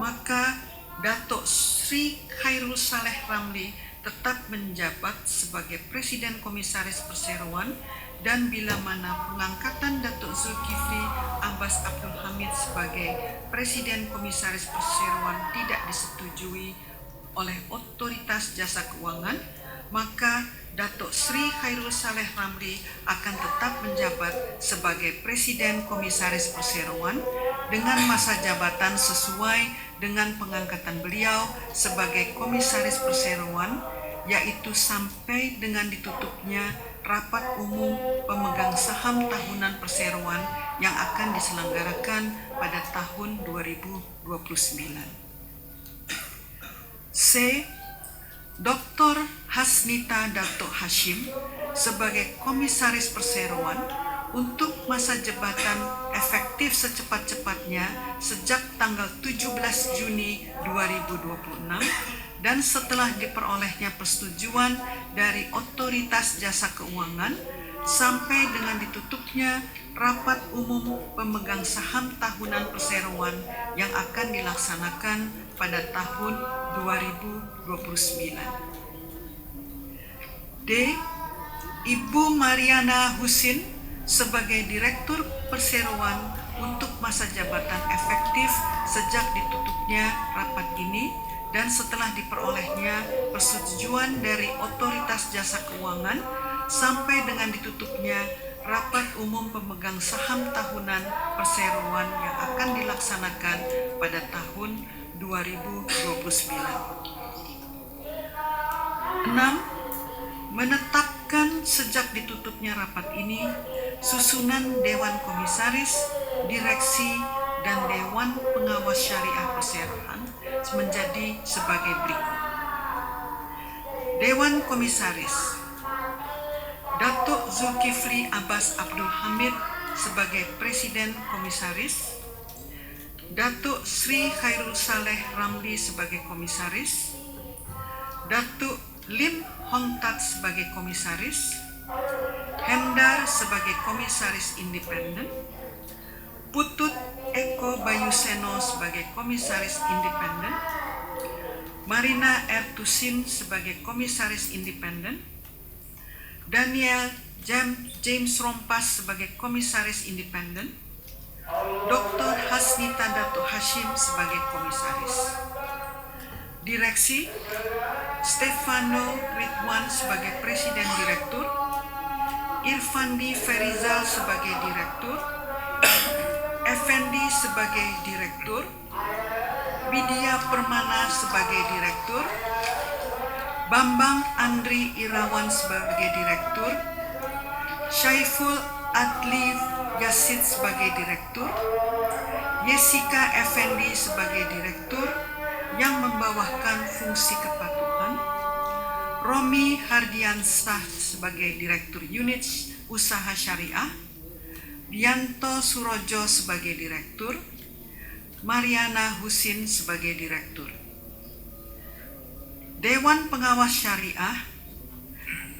maka Datuk Sri Khairul Saleh Ramli tetap menjabat sebagai Presiden Komisaris Perseroan dan bila mana pengangkatan Datuk Zulkifli Abbas Abdul Hamid sebagai Presiden Komisaris Perseroan tidak disetujui oleh Otoritas Jasa Keuangan, maka Datuk Sri Khairul Saleh Ramli akan tetap menjabat sebagai Presiden Komisaris Perseroan dengan masa jabatan sesuai dengan pengangkatan beliau sebagai Komisaris Perseroan, yaitu sampai dengan ditutupnya rapat umum pemegang saham tahunan Perseroan yang akan diselenggarakan pada tahun 2029. C. Dr. Hasnita Datuk Hashim sebagai Komisaris Perseroan untuk masa jabatan efektif secepat-cepatnya sejak tanggal 17 Juni 2026 dan setelah diperolehnya persetujuan dari Otoritas Jasa Keuangan sampai dengan ditutupnya rapat umum pemegang saham tahunan perseroan yang akan dilaksanakan pada tahun 2029. D. Ibu Mariana Husin sebagai Direktur Perseroan untuk masa jabatan efektif sejak ditutupnya rapat ini dan setelah diperolehnya persetujuan dari Otoritas Jasa Keuangan sampai dengan ditutupnya rapat umum pemegang saham tahunan perseroan yang akan dilaksanakan pada tahun 2029. 6. Menetapkan sejak ditutupnya rapat ini susunan Dewan Komisaris, Direksi, dan Dewan Pengawas Syariah Perseroan menjadi sebagai berikut. Dewan Komisaris: Datuk Zulkifli Abbas Abdul Hamid sebagai Presiden Komisaris, Datuk Sri Khairul Saleh Ramli sebagai Komisaris, Datuk Lim Hong Tat sebagai Komisaris, Hendar sebagai Komisaris Independen, Putut Eko Bayuseno sebagai Komisaris Independen, Marina Ertusin sebagai Komisaris Independen, Daniel James Rompas sebagai Komisaris Independen, Dr. Hasnita Datuk Hashim sebagai Komisaris. Direksi: Stefano Ridwan sebagai Presiden Direktur, Irfandi Ferizal sebagai Direktur, Effendi sebagai Direktur, Widya Permana sebagai Direktur, Bambang Andri Irawan sebagai Direktur, Syaiful Adli Yasid sebagai Direktur, Jessica Effendi sebagai Direktur yang membawahkan fungsi kepatuhan, Romi Hardiansah sebagai Direktur Unit Usaha Syariah, Bianto Surojo sebagai Direktur, Mariana Husin sebagai Direktur. Dewan Pengawas Syariah: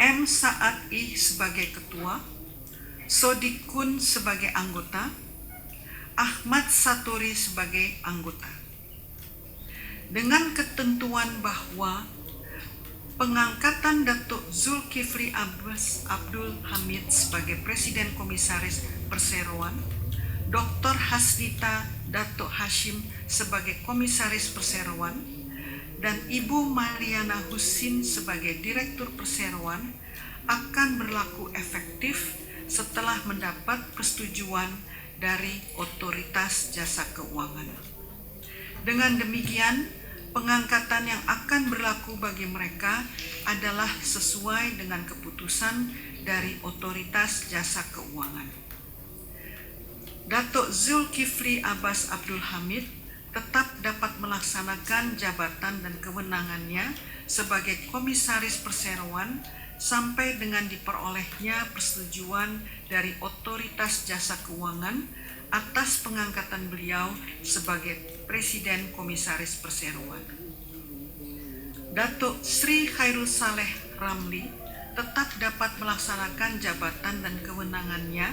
M. Saad I sebagai Ketua, Sodikun sebagai anggota, Ahmad Saturi sebagai anggota. Dengan ketentuan bahwa pengangkatan Datuk Zulkifli Abbas Abdul Hamid sebagai Presiden Komisaris Perseroan, Dr. Hasnita Datuk Hashim sebagai Komisaris Perseroan, dan Ibu Mariana Husin sebagai Direktur Perseroan akan berlaku efektif setelah mendapat persetujuan dari Otoritas Jasa Keuangan. Dengan demikian, pengangkatan yang akan berlaku bagi mereka adalah sesuai dengan keputusan dari Otoritas Jasa Keuangan. Datuk Zulkifli Abbas Abdul Hamid tetap dapat melaksanakan jabatan dan kewenangannya sebagai Komisaris Perseroan sampai dengan diperolehnya persetujuan dari Otoritas Jasa Keuangan atas pengangkatan beliau sebagai Presiden Komisaris Perseroan. Datuk Sri Khairul Saleh Ramli tetap dapat melaksanakan jabatan dan kewenangannya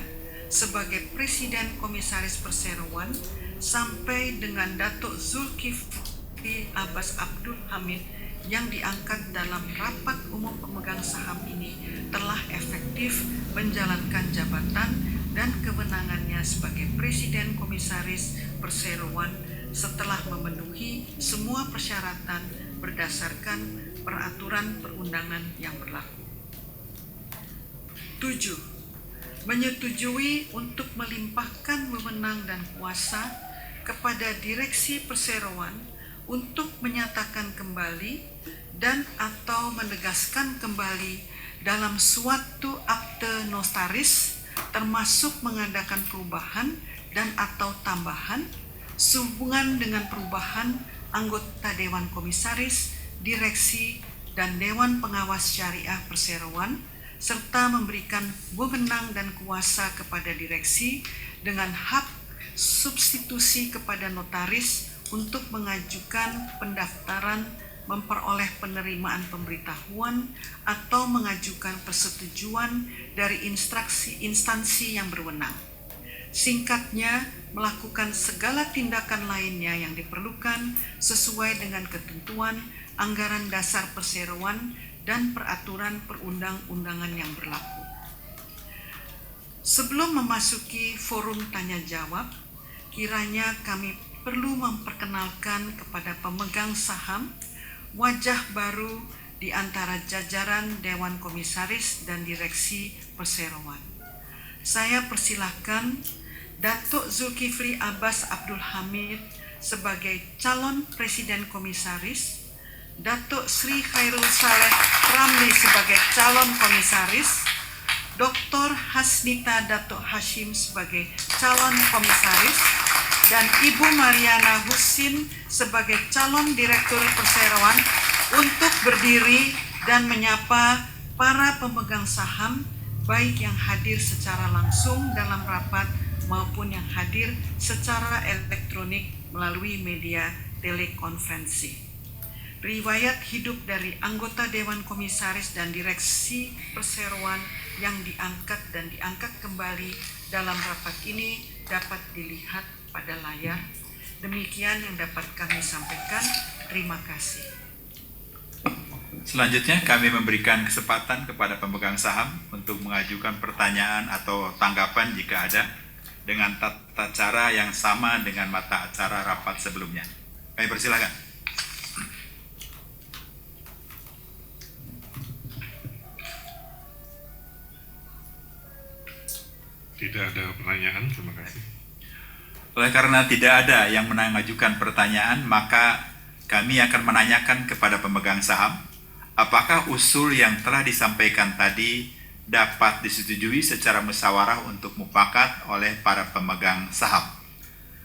sebagai Presiden Komisaris Perseroan sampai dengan Datuk Zulkifli Abbas Abdul Hamid yang diangkat dalam rapat umum pemegang saham ini telah efektif menjalankan jabatan dan kewenangannya sebagai Presiden Komisaris Perseroan setelah memenuhi semua persyaratan berdasarkan peraturan perundangan yang berlaku. 7. Menyetujui untuk melimpahkan wewenang dan kuasa kepada Direksi Perseroan untuk menyatakan kembali dan atau menegaskan kembali dalam suatu akte notaris termasuk mengadakan perubahan dan atau tambahan sehubungan dengan perubahan anggota Dewan Komisaris, Direksi, dan Dewan Pengawas Syariah Perseroan, serta memberikan wewenang dan kuasa kepada direksi dengan hak substitusi kepada notaris untuk mengajukan pendaftaran, memperoleh penerimaan pemberitahuan, atau mengajukan persetujuan dari instansi yang berwenang. Singkatnya, melakukan segala tindakan lainnya yang diperlukan sesuai dengan ketentuan anggaran dasar perseroan dan peraturan perundang-undangan yang berlaku. Sebelum memasuki forum tanya jawab, kiranya kami perlu memperkenalkan kepada pemegang saham wajah baru di antara jajaran Dewan Komisaris dan Direksi Perseroan. Saya persilahkan Datuk Zulkifli Abbas Abdul Hamid sebagai calon Presiden Komisaris, Datuk Sri Khairul Saleh Ramli sebagai calon Komisaris, Dr. Hasnita Datuk Hashim sebagai calon Komisaris, dan Ibu Mariana Husin sebagai calon Direktur Perseroan untuk berdiri dan menyapa para pemegang saham, baik yang hadir secara langsung dalam rapat maupun yang hadir secara elektronik melalui media telekonferensi. Riwayat hidup dari anggota Dewan Komisaris dan Direksi Perseroan yang diangkat kembali dalam rapat ini dapat dilihat pada layar. Demikian yang dapat kami sampaikan. Terima kasih. Selanjutnya kami memberikan kesempatan kepada pemegang saham untuk mengajukan pertanyaan atau tanggapan jika ada dengan tata cara yang sama dengan mata acara rapat sebelumnya. Kami persilakan. Tidak ada pertanyaan, terima kasih. Oleh karena tidak ada yang mengajukan pertanyaan, maka kami akan menanyakan kepada pemegang saham, apakah usul yang telah disampaikan tadi dapat disetujui secara musyawarah untuk mufakat oleh para pemegang saham.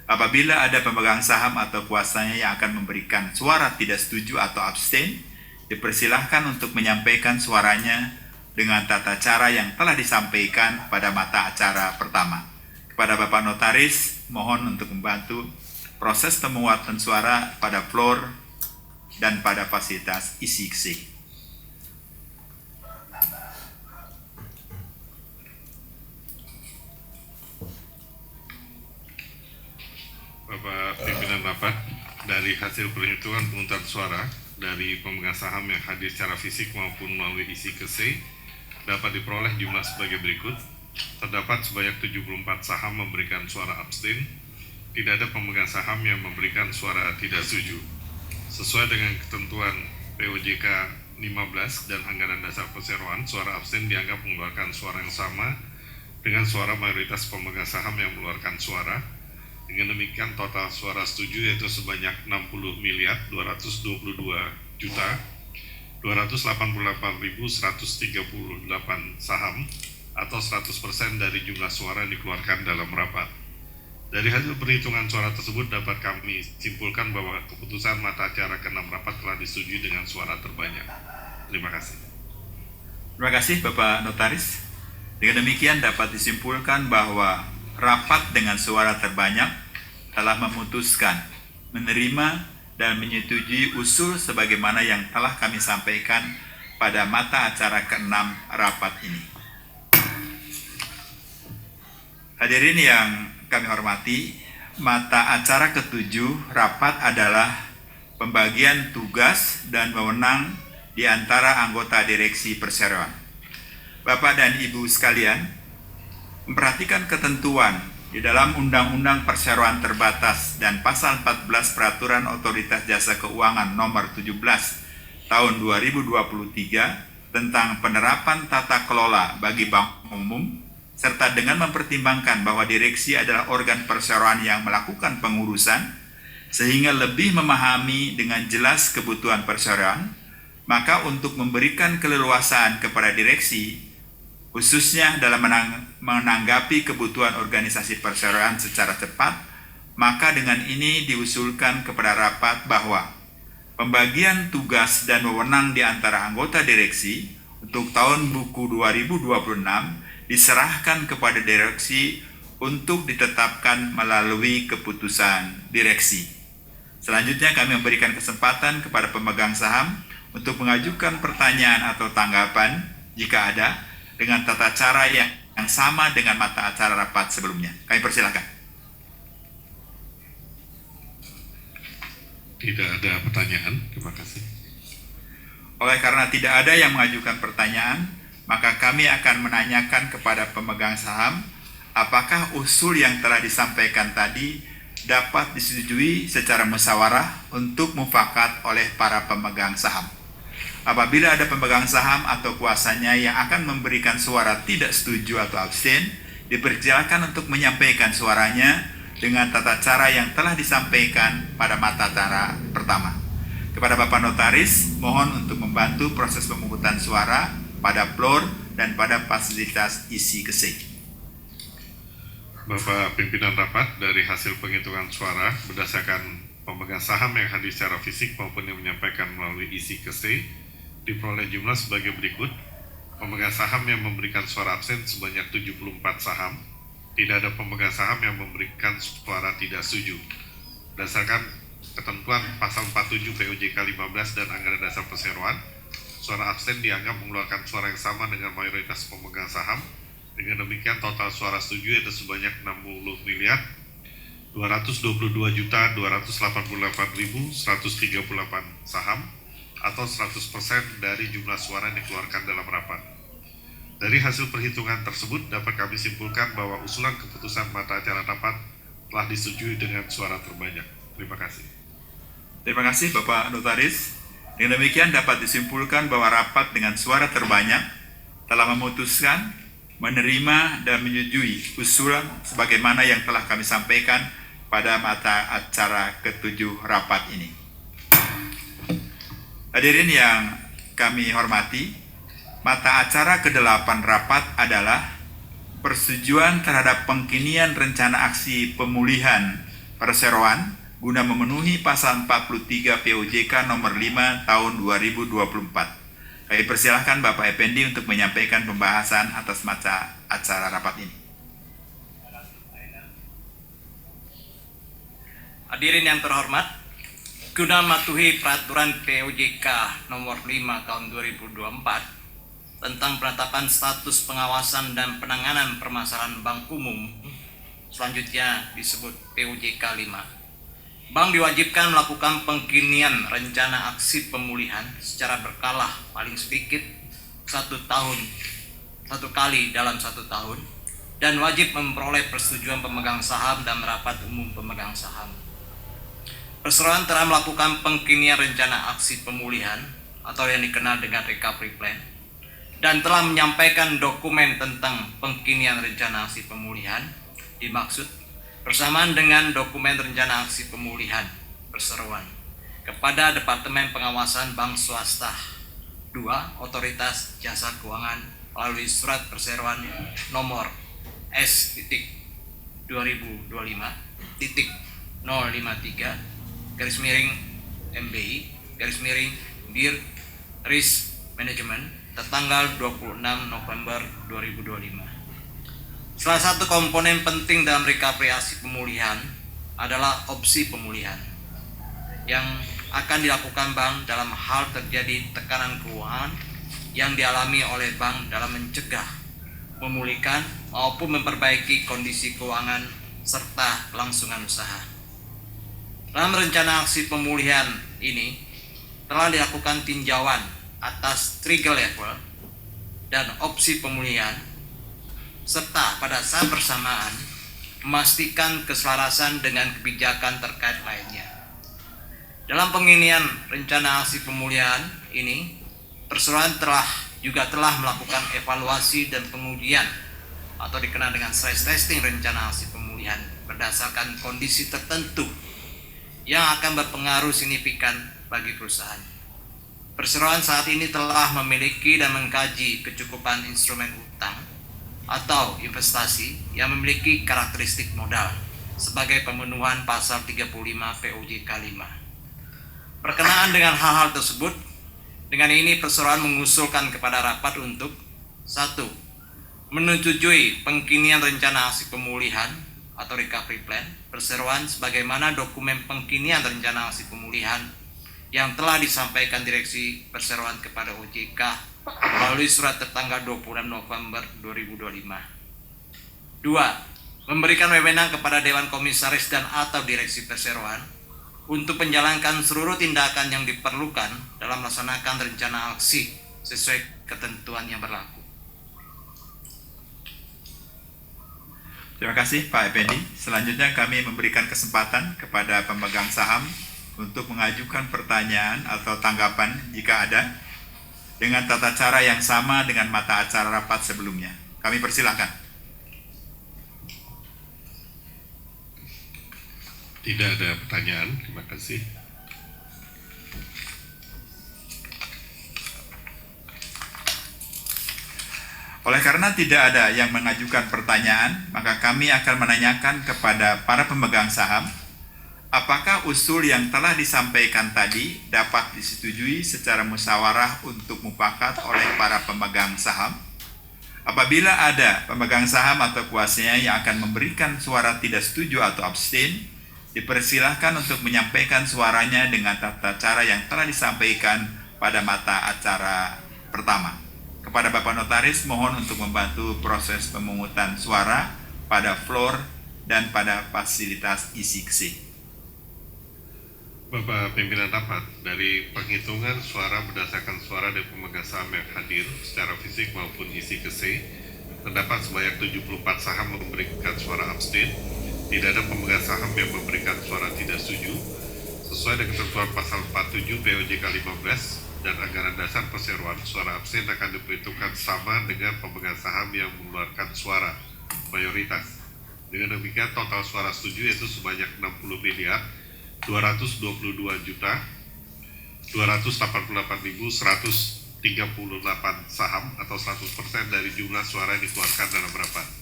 Apabila ada pemegang saham atau kuasanya yang akan memberikan suara tidak setuju atau abstain, dipersilahkan untuk menyampaikan suaranya dengan tata cara yang telah disampaikan pada mata acara pertama. Kepada Bapak Notaris, mohon untuk membantu proses pemungutan suara pada floor dan pada fasilitas isi-isi. Bapak pimpinan rapat, dari hasil perhitungan penguntan suara dari pemegang saham yang hadir secara fisik maupun melalui isi-isi dapat diperoleh jumlah sebagai berikut. Terdapat sebanyak 74 saham memberikan suara abstain. Tidak ada pemegang saham yang memberikan suara tidak setuju. Sesuai dengan ketentuan POJK 15 dan Anggaran Dasar Perseroan, suara abstain dianggap mengeluarkan suara yang sama dengan suara mayoritas pemegang saham yang mengeluarkan suara. Dengan demikian total suara setuju yaitu sebanyak 60.282.288.138 saham atau 100% dari jumlah suara yang dikeluarkan dalam rapat. Dari hasil perhitungan suara tersebut dapat kami simpulkan bahwa keputusan mata acara ke-6 rapat telah disetujui dengan suara terbanyak. Terima kasih. Terima kasih Bapak Notaris. Dengan demikian dapat disimpulkan bahwa rapat dengan suara terbanyak telah memutuskan, menerima, dan menyetujui usul sebagaimana yang telah kami sampaikan pada mata acara ke-6 rapat ini. Hadirin yang kami hormati, mata acara ke-7 rapat adalah pembagian tugas dan wewenang di antara anggota direksi perseroan. Bapak dan Ibu sekalian, memperhatikan ketentuan di dalam Undang-Undang Perseroan Terbatas dan Pasal 14 Peraturan Otoritas Jasa Keuangan Nomor 17 Tahun 2023 tentang penerapan tata kelola bagi bank umum, serta dengan mempertimbangkan bahwa direksi adalah organ perseroan yang melakukan pengurusan, sehingga lebih memahami dengan jelas kebutuhan perseroan, maka untuk memberikan keleluasaan kepada direksi, khususnya dalam menanggapi kebutuhan organisasi perseroan secara cepat, maka dengan ini diusulkan kepada rapat bahwa pembagian tugas dan wewenang di antara anggota direksi untuk tahun buku 2026 diserahkan kepada direksi untuk ditetapkan melalui keputusan direksi. Selanjutnya kami memberikan kesempatan kepada pemegang saham untuk mengajukan pertanyaan atau tanggapan jika ada dengan tata cara yang sama dengan mata acara rapat sebelumnya. Kami persilakan. Tidak ada pertanyaan, terima kasih. Oleh karena tidak ada yang mengajukan pertanyaan, maka kami akan menanyakan kepada pemegang saham apakah usul yang telah disampaikan tadi dapat disetujui secara musyawarah untuk mufakat oleh para pemegang saham. Apabila ada pemegang saham atau kuasanya yang akan memberikan suara tidak setuju atau abstain, dipersilakan untuk menyampaikan suaranya dengan tata cara yang telah disampaikan pada mata acara pertama. Kepada Bapak Notaris, mohon untuk membantu proses pemungutan suara pada floor dan pada fasilitas isi KSE. Bapak pimpinan rapat, dari hasil penghitungan suara berdasarkan pemegang saham yang hadir secara fisik maupun yang menyampaikan melalui isi KSE, diperoleh jumlah sebagai berikut. Pemegang saham yang memberikan suara absen sebanyak 74 saham. Tidak ada pemegang saham yang memberikan suara tidak setuju. Berdasarkan ketentuan pasal 47 POJK 15 dan Anggaran Dasar Perseroan, suara absen dianggap mengeluarkan suara yang sama dengan mayoritas pemegang saham. Dengan demikian total suara setuju ada sebanyak 60.222.288.138 saham atau 100% dari jumlah suara yang dikeluarkan dalam rapat. Dari hasil perhitungan tersebut dapat kami simpulkan bahwa usulan keputusan mata acara rapat telah disetujui dengan suara terbanyak. Terima kasih. Terima kasih Bapak Notaris. Dengan demikian dapat disimpulkan bahwa rapat dengan suara terbanyak telah memutuskan, menerima dan menyetujui usulan sebagaimana yang telah kami sampaikan pada mata acara ke-7 rapat ini. Hadirin yang kami hormati, mata acara ke-8 rapat adalah persetujuan terhadap pengkinian rencana aksi pemulihan perseroan guna memenuhi pasal 43 POJK nomor 5 tahun 2024. Kami persilahkan Bapak Effendi untuk menyampaikan pembahasan atas mata acara rapat ini. Hadirin yang terhormat, guna mematuhi peraturan POJK nomor 5 tahun 2024 tentang penetapan status pengawasan dan penanganan permasalahan bank umum, selanjutnya disebut POJK 5. Bank diwajibkan melakukan pengkinian rencana aksi pemulihan secara berkala paling sedikit 1 kali dalam 1 tahun dan wajib memperoleh persetujuan pemegang saham dan rapat umum pemegang saham. Perseroan telah melakukan pengkinian rencana aksi pemulihan atau yang dikenal dengan recovery plan dan telah menyampaikan dokumen tentang pengkinian rencana aksi pemulihan dimaksud bersamaan dengan dokumen rencana aksi pemulihan perseroan kepada Departemen Pengawasan Bank Swasta 2 Otoritas Jasa Keuangan melalui surat perseroan nomor S.2023-053-MBI-Dir Risk Management tertanggal 26 November 2025. Salah satu komponen penting dalam recovery aksi pemulihan adalah opsi pemulihan yang akan dilakukan bank dalam hal terjadi tekanan keuangan yang dialami oleh bank dalam mencegah, memulihkan maupun memperbaiki kondisi keuangan serta kelangsungan usaha. Dalam rencana aksi pemulihan ini telah dilakukan tinjauan atas trigger level dan opsi pemulihan serta pada saat bersamaan memastikan keselarasan dengan kebijakan terkait lainnya. Dalam penginian rencana aksi pemulihan ini, perseroan juga telah melakukan evaluasi dan pengujian atau dikenal dengan stress testing rencana aksi pemulihan berdasarkan kondisi tertentu yang akan berpengaruh signifikan bagi perusahaan. Perseroan saat ini telah memiliki dan mengkaji kecukupan instrumen utang atau investasi yang memiliki karakteristik modal sebagai pemenuhan pasal 35 POJK 5. Berkenaan dengan hal-hal tersebut, dengan ini perseroan mengusulkan kepada rapat untuk 1. Menyetujui pengkinian rencana aksi pemulihan atau recovery plan perseroan sebagaimana dokumen pengkinian rencana aksi pemulihan yang telah disampaikan Direksi Perseroan kepada OJK melalui surat tertanggal 26 November 2025. 2. Memberikan wewenang kepada Dewan Komisaris dan atau Direksi Perseroan untuk menjalankan seluruh tindakan yang diperlukan dalam melaksanakan rencana aksi sesuai ketentuan yang berlaku. Terima kasih Pak Effendi. Selanjutnya kami memberikan kesempatan kepada pemegang saham untuk mengajukan pertanyaan atau tanggapan jika ada dengan tata cara yang sama dengan mata acara rapat sebelumnya. Kami persilahkan. Tidak ada pertanyaan, terima kasih. Oleh karena tidak ada yang mengajukan pertanyaan, maka kami akan menanyakan kepada para pemegang saham, apakah usul yang telah disampaikan tadi dapat disetujui secara musyawarah untuk mufakat oleh para pemegang saham? Apabila ada pemegang saham atau kuasanya yang akan memberikan suara tidak setuju atau abstain, dipersilahkan untuk menyampaikan suaranya dengan tata cara yang telah disampaikan pada mata acara pertama. Kepada Bapak Notaris mohon untuk membantu proses pemungutan suara pada floor dan pada fasilitas ICC. Bapak Pimpinan Rapat, dari penghitungan suara berdasarkan suara dari pemegang saham yang hadir secara fisik maupun ICC, terdapat sebanyak 74 saham memberikan suara abstain. Tidak ada pemegang saham yang memberikan suara tidak setuju. Sesuai dengan ketentuan pasal 47 POJK 15 dan anggaran dasar perseroan, suara abstain akan diperhitungkan sama dengan pemegang saham yang mengeluarkan suara mayoritas. Dengan demikian total suara setuju yaitu sebanyak 60.222.288.138 saham atau 100% dari jumlah suara yang dikeluarkan dalam rapat.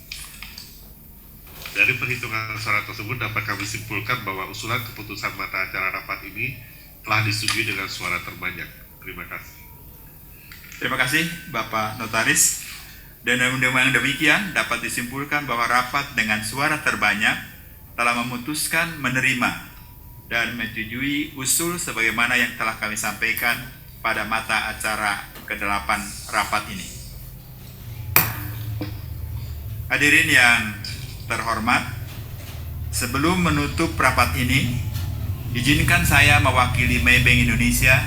Dari perhitungan suara tersebut dapat kami simpulkan bahwa usulan keputusan mata acara rapat ini telah disetujui dengan suara terbanyak. Terima kasih. Terima kasih Bapak Notaris. Dan dengan demikian dapat disimpulkan bahwa rapat dengan suara terbanyak telah memutuskan menerima dan menyetujui usul sebagaimana yang telah kami sampaikan pada mata acara ke-8 rapat ini. Hadirin yang terhormat, sebelum menutup rapat ini, izinkan saya mewakili Maybank Indonesia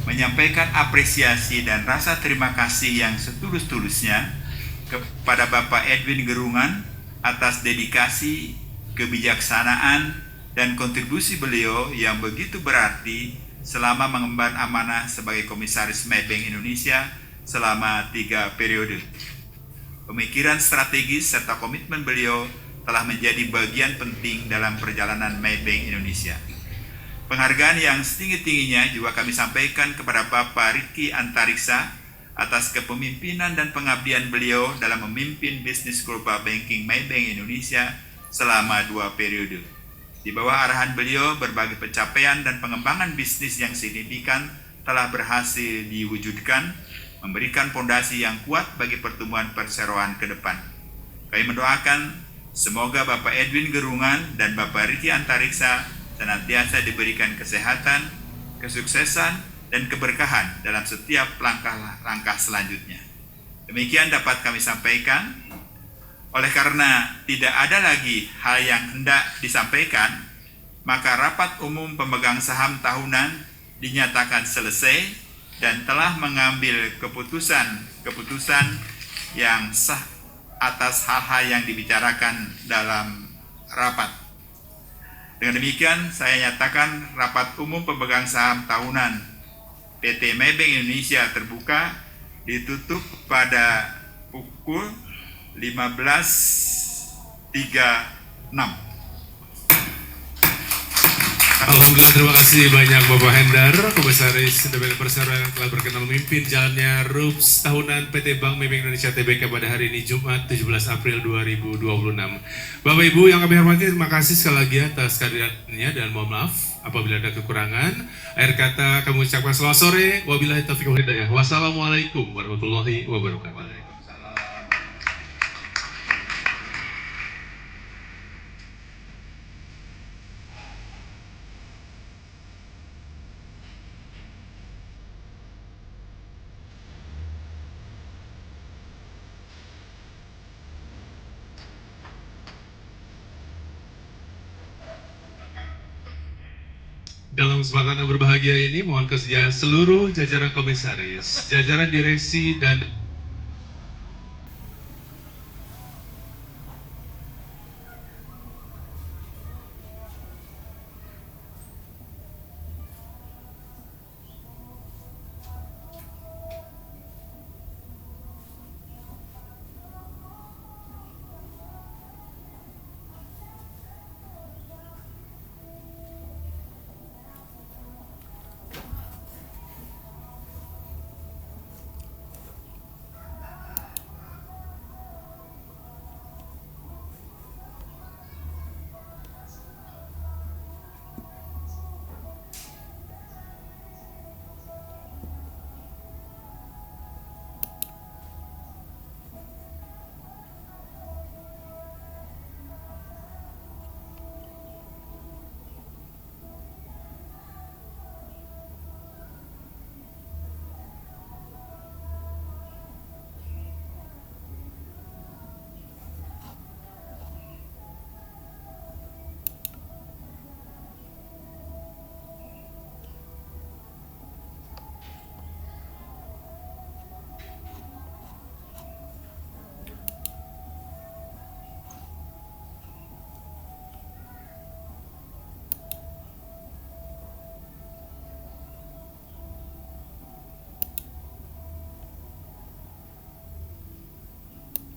menyampaikan apresiasi dan rasa terima kasih yang setulus-tulusnya kepada Bapak Edwin Gerungan atas dedikasi, kebijaksanaan, dan kontribusi beliau yang begitu berarti selama mengemban amanah sebagai Komisaris Maybank Indonesia selama 3 periode. Pemikiran strategis serta komitmen beliau telah menjadi bagian penting dalam perjalanan Maybank Indonesia. Penghargaan yang setinggi-tingginya juga kami sampaikan kepada Bapak Ricky Antariksa atas kepemimpinan dan pengabdian beliau dalam memimpin bisnis global banking Maybank Indonesia selama 2 periode. Di bawah arahan beliau, berbagai pencapaian dan pengembangan bisnis yang signifikan telah berhasil diwujudkan, memberikan fondasi yang kuat bagi pertumbuhan perseroan ke depan. Kami mendoakan semoga Bapak Edwin Gerungan dan Bapak Ricky Antariksa senantiasa diberikan kesehatan, kesuksesan, dan keberkahan dalam setiap langkah-langkah selanjutnya. Demikian dapat kami sampaikan. Oleh karena tidak ada lagi hal yang hendak disampaikan, maka rapat umum pemegang saham tahunan dinyatakan selesai dan telah mengambil keputusan yang sah atas hal-hal yang dibicarakan dalam rapat. Dengan demikian, saya nyatakan rapat umum pemegang saham tahunan PT Maybank Indonesia terbuka, ditutup pada pukul 15.36. Alhamdulillah, terima kasih banyak Bapak Hendar, Komisaris Dewan Perseroan yang telah berkenan memimpin jalannya RUPS tahunan PT Bank Maybank Indonesia Tbk pada hari ini Jumat 17 April 2026. Bapak Ibu yang kami hormati, terima kasih sekali lagi atas kehadirannya dan mohon maaf Apabila ada kekurangan, akhir kata kami ucapkan selamat sore. Wabillahi taufiq wal hidayah. Wassalamualaikum warahmatullahi wabarakatuh. Dalam kesempatan yang berbahagia ini, mohon kesediaan seluruh jajaran komisaris, jajaran direksi dan